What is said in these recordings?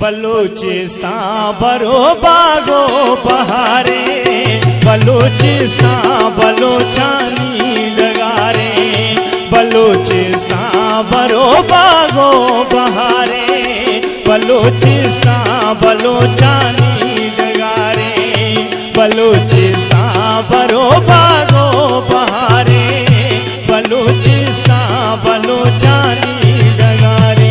बलूचिस्तान भरो बागो बहारे, बलूचिस्तान बलोचानी डगारे, बलूचिस्तान भरो बागो बहारे, बलूचिस्तान बलोचानी डगारे, बलूचिस्तान भरो बागो बहारे, बलूचिस्तान बलोचानी डगारे।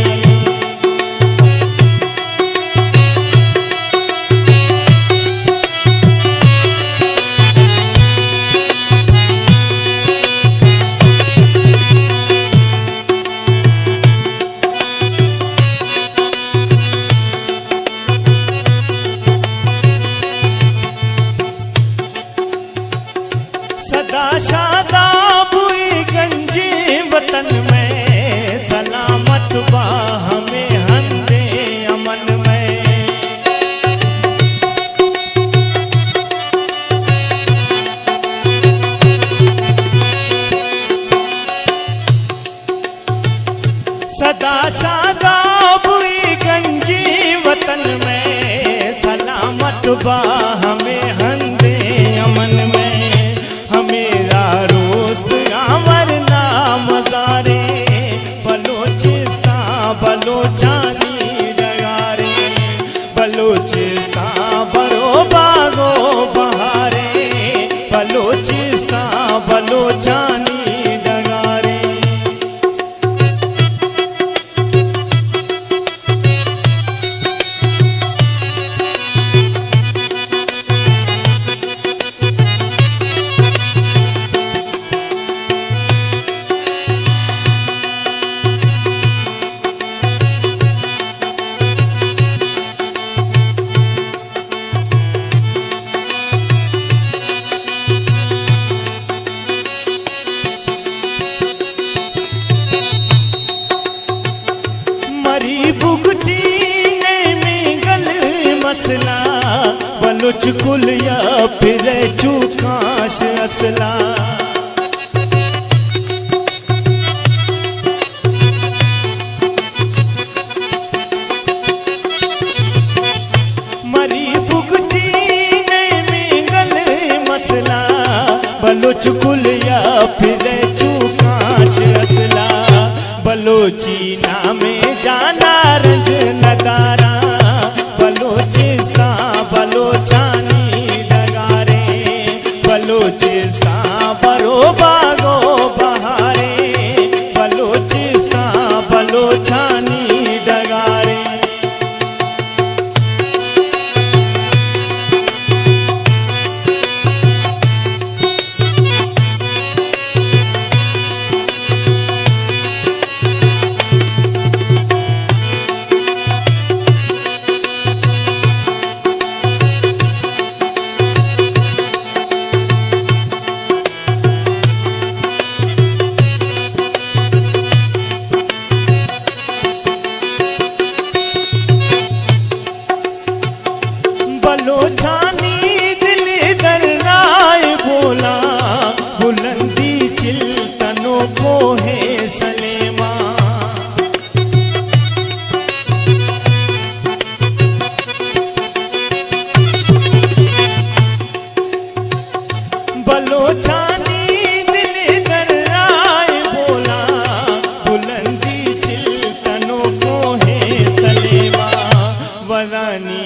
सदा शादाब हुई गंजी वतन में, सलामत बा हमें हंदे अमन में। सदा शादाब हुई गंजी वतन में, सलामत बा हमें हंदे अमन में। मेरा रोस्त आवर नाम मज़ारे, बलूचिस्तान बलोचानी डगारे, बलूचिस्तान भरो बागो बहारे, बलूचिस्तान बलोचानी डगारे। मरी बुगटी ने मिंगल मसला, बलुच कुलिया फिर चूकाश असला। मरी बुगटी ने मिंगल मसला, बलुच कुलिया फिर चूकाश असला। बलोचीना में जाना रंज नगारा, बलूचिस्तान बलोचानी डगारे, बलूचिस्तान भरो बागो बहारे, बलूचिस्तान बलोचानी डगारे। बलोचानी दिल दर्राए बोला, बुलंदी चिल्तनों को है सलेमा। बलोचानी दिल दर्राए बोला, बुलंदी चिल्तनों को है सलेमा। वदानी